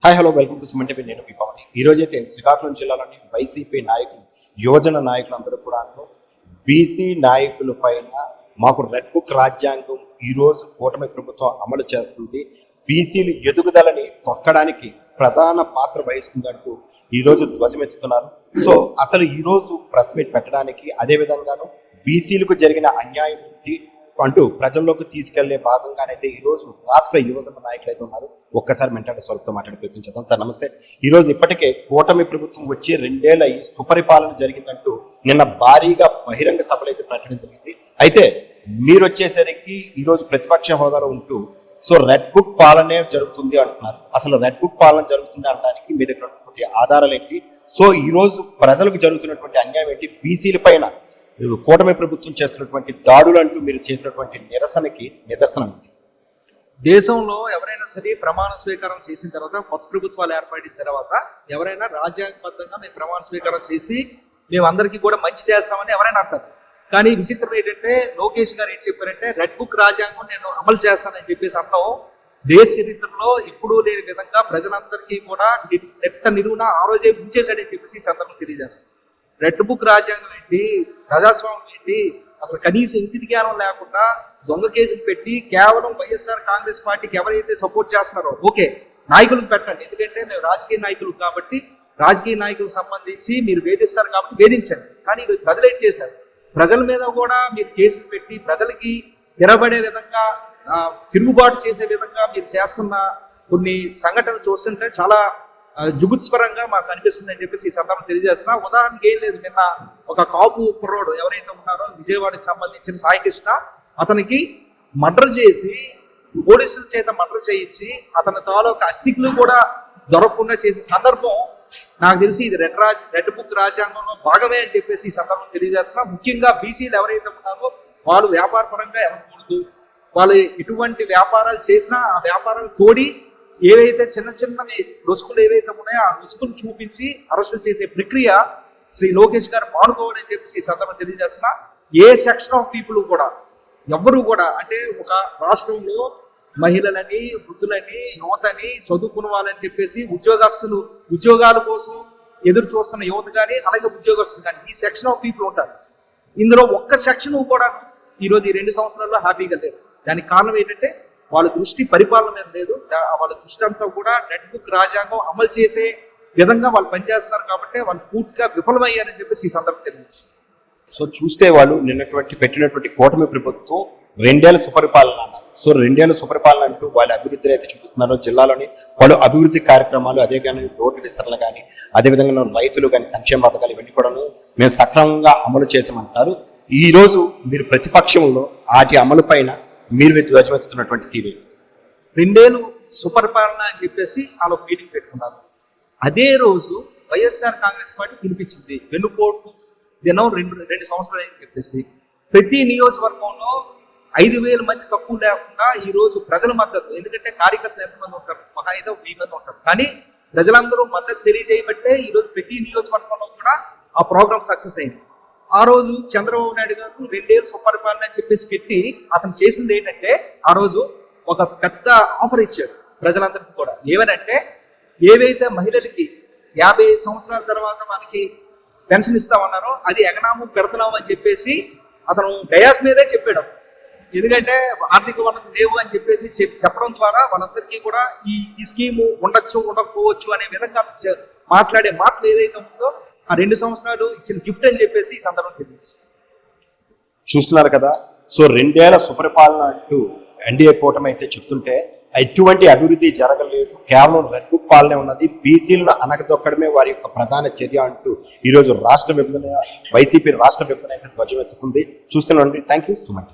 Hi hello welcome to Suman TV. నేను మీ పవన్. ఈ రోజు అయితే శ్రీకాకుళం జిల్లాలోని వైసీపీ నాయకులు, యువజన నాయకులందరూ కూడా బీసీ నాయకుల పైన మాకు రెడ్ బుక్ రాజ్యాంగం ఈ రోజు కూటమి ప్రభుత్వం అమలు చేస్తుంది, బీసీలు ఎదుగుదలని తొక్కడానికి ప్రధాన పాత్ర వహిస్తుందంటూ ఈ రోజు ధ్వజమెత్తుతున్నారు. సో అసలు ఈ రోజు ప్రెస్ మీట్ పెట్టడానికి, అదే విధంగాను బీసీలకు జరిగిన అన్యాయం ఏంటి అంటూ ప్రజల్లోకి తీసుకెళ్లే భాగంగానైతే ఈ రోజు రాష్ట్ర యువజన నాయకులు అయితే ఉన్నారు. ఒక్కసారి మెంటాడు స్వరూప్తో మాట్లాడి ప్రయత్నించేద్దాం. సార్ నమస్తే. ఈ రోజు ఇప్పటికే కూటమి ప్రభుత్వం వచ్చి 2 ఏళ్ళు అయ్యి సుపరిపాలన జరిగిందంటూ నిన్న భారీగా బహిరంగ సభలు అయితే ప్రకటన జరిగింది. అయితే మీరు వచ్చేసరికి ఈ రోజు ప్రతిపక్ష హోదాలో ఉంటూ సో రెడ్ బుక్ పాలనే జరుగుతుంది అంటున్నారు. అసలు రెడ్ బుక్ పాలన జరుగుతుంది అనడానికి మీ దగ్గర ఉన్నటువంటి ఆధారాలు ఏంటి? సో ఈ రోజు ప్రజలకు జరుగుతున్నటువంటి అన్యాయం ఏంటి? బీసీల పైన కూటమి ప్రభుత్వం చేస్తున్నటువంటి దాడులు అంటూ మీరు చేసినటువంటి నిరసనకి నిదర్శనం ఏంటి? దేశంలో ఎవరైనా సరే ప్రమాణ స్వీకారం చేసిన తర్వాత, కొత్త ప్రభుత్వాలు ఏర్పడిన తర్వాత ఎవరైనా రాజ్యాంగబద్ధంగా మేము ప్రమాణ స్వీకారం చేసి మేము అందరికీ కూడా మంచి చేస్తామని ఎవరైనా అంటారు. కానీ విచిత్రం ఏంటంటే లోకేష్ గారు ఏం చెప్పారంటే రెడ్ బుక్ రాజ్యాంగం నేను అమలు చేస్తానని చెప్పేసి అన్నాం. దేశ చరిత్రలో ఇప్పుడు లేని విధంగా ప్రజలందరికీ కూడా నెట్ట నిలువున ఆ రోజే ముంచేశాడని చెప్పేసి ఈ సందర్భం తెలియజేస్తాం. రెడ్ బుక్ రాజ్యాంగం ఏంటి, ప్రజాస్వామ్యం ఏంటి, అసలు కనీసం ఇంటి జ్ఞానం లేకుండా దొంగ కేసులు పెట్టి కేవలం వైఎస్ఆర్ కాంగ్రెస్ పార్టీకి ఎవరైతే సపోర్ట్ చేస్తున్నారో ఓకే నాయకులకు పెట్టండి, ఎందుకంటే మేము రాజకీయ నాయకులు కాబట్టి రాజకీయ నాయకులకు సంబంధించి మీరు వేధిస్తారు కాబట్టి వేధించండి. కానీ ఇది ప్రజలు ఏం చేశారు? ప్రజల మీద కూడా మీరు కేసులు పెట్టి ప్రజలకి తిరబడే విధంగా, తిరుగుబాటు చేసే విధంగా మీరు చేస్తున్న కొన్ని సంఘటనలు చూస్తుంటే చాలా జుగుత్స్పరంగా మాకు అనిపిస్తుంది అని చెప్పేసి ఈ సందర్భం తెలియజేస్తున్నా. ఉదాహరణకి ఏం లేదు, నిన్న ఒక కాపు కుర్రోడు ఎవరైతే ఉన్నారో విజయవాడకి సంబంధించిన సాయికృష్ణ, అతనికి మర్డర్ చేసి పోలీసుల చేత మర్డర్ చేయించి అతని తాలూకా అస్థికులు కూడా దొరకకుండా చేసే సందర్భం నాకు తెలిసి ఇది రెడ్ బుక్ రాజ్యాంగంలో భాగమే అని చెప్పేసి ఈ సందర్భం తెలియజేస్తున్నా. ముఖ్యంగా బీసీలు ఎవరైతే ఉన్నారో వాళ్ళు వ్యాపార పరంగా ఎదగకూడదు, వాళ్ళు ఎటువంటి వ్యాపారాలు చేసినా ఆ వ్యాపారాలు తోడి ఏవైతే చిన్న చిన్నవి రుసుకులు ఏవైతే ఉన్నాయో ఆ రుసుకులు చూపించి అరెస్ట్ చేసే ప్రక్రియ శ్రీ లోకేష్ గారు మానుకోవాలని చెప్పేసి ఈ సందర్భం తెలియజేస్తున్నా. ఏ సెక్షన్ ఆఫ్ పీపుల్ కూడా ఎవ్వరూ కూడా, అంటే ఒక రాష్ట్రంలో మహిళలని, వృద్ధులని, యువతని, చదువుకున్న వాళ్ళని చెప్పేసి ఉద్యోగాల కోసం ఎదురు చూస్తున్న యువత కానీ అలాగే ఉద్యోగస్తులు కానీ ఈ సెక్షన్ ఆఫ్ పీపుల్ ఉంటారు. ఇందులో ఒక్క సెక్షన్ కూడా ఈరోజు ఈ 2 సంవత్సరాల్లో హ్యాపీగా లేదు. దానికి కారణం ఏంటంటే వాళ్ళ దృష్టి పరిపాలన మీద లేదు. వాళ్ళ దృష్టి అంతా కూడా రెడ్ బుక్ రాజ్యాంగం అమలు చేసే విధంగా వాళ్ళు పనిచేస్తున్నారు కాబట్టి వాళ్ళు పూర్తిగా విఫలమయ్యారని చెప్పేసి ఈ సందర్భం తెలియజేస్తారు. సో చూస్తే వాళ్ళు పెట్టినటువంటి కూటమి ప్రభుత్వం 2 ఏళ్ల సుపరిపాలన అన్నారు. సో 2 ఏళ్ల సుపరిపాలన అంటూ వాళ్ళ అభివృద్ధిని అయితే చూపిస్తున్నారు. జిల్లాలోని వాళ్ళు అభివృద్ధి కార్యక్రమాలు, అదే కానీ రోడ్డు విస్తరణ కానీ, అదేవిధంగా రైతులు కానీ సంక్షేమ పథకాలు ఇవన్నీ కూడా మేము సక్రమంగా అమలు చేసామంటారు. ఈ రోజు మీరు ప్రతిపక్షంలో వాటి అమలు పైన మీరు ధ్వజమెత్తుతున్నటువంటి తీరు 2 ఏళ్ళు సుపరిపాలన అని చెప్పేసి వాళ్ళు మీటింగ్ పెట్టుకున్నారు. అదే రోజు వైఎస్ఆర్ కాంగ్రెస్ పార్టీ పిలిపించింది వెన్నుపోటు దినం 2 సంవత్సరాలు అని చెప్పేసి ప్రతి నియోజకవర్గంలో 5,000 మంది తక్కువ లేకుండా ఈ రోజు ప్రజల మద్దతు, ఎందుకంటే కార్యకర్తలు ఎంతమంది ఉంటారు, మహా అయితే 1000 మంది ఉంటారు, కానీ ప్రజలందరూ మద్దతు తెలియజేయబట్టే ఈ రోజు ప్రతి నియోజకవర్గంలో కూడా ఆ ప్రోగ్రామ్ సక్సెస్ అయింది. ఆ రోజు చంద్రబాబు నాయుడు గారు 2 ఏళ్ళు సుపరిపాలన అని చెప్పేసి పెట్టి అతను చేసింది ఏంటంటే ఆ రోజు ఒక పెద్ద ఆఫర్ ఇచ్చాడు ప్రజలందరికీ కూడా. ఏమనంటే ఏవైతే మహిళలకి 50 సంవత్సరాల తర్వాత వాళ్ళకి పెన్షన్ ఇస్తామన్నారో అది ఎగనాము పెడుతున్నాము అని చెప్పేసి అతను డయాస్ మీదే చెప్పాడు. ఎందుకంటే ఆర్థిక వనరులు లేవు అని చెప్పేసి చెప్పడం ద్వారా వాళ్ళందరికీ కూడా ఈ స్కీము ఉండొచ్చు ఉండకపోవచ్చు అనే విధంగా మాట్లాడే మాటలు ఏదైతే ఉందో ఆ 2 సంవత్సరాలు ఇచ్చిన గిఫ్ట్ అని చెప్పేసి ఈ సందర్భం తెలియజేస్తారు. చూస్తున్నారు కదా. సో 2 ఏళ్ల సుపరిపాలన అంటూ ఎన్డీఏ కూటమి అయితే చెప్తుంటే ఎటువంటి అభివృద్ధి జరగలేదు, కేవలం రెడ్ బుక్ పాలనే ఉన్నది, బీసీలను అనగదొక్కడమే వారి యొక్క ప్రధాన చర్య అంటూ ఈరోజు వైసీపీ రాష్ట్ర విభజన అయితే ధ్వజమెత్తుతుంది. చూస్తున్నాండి. Thank you so much.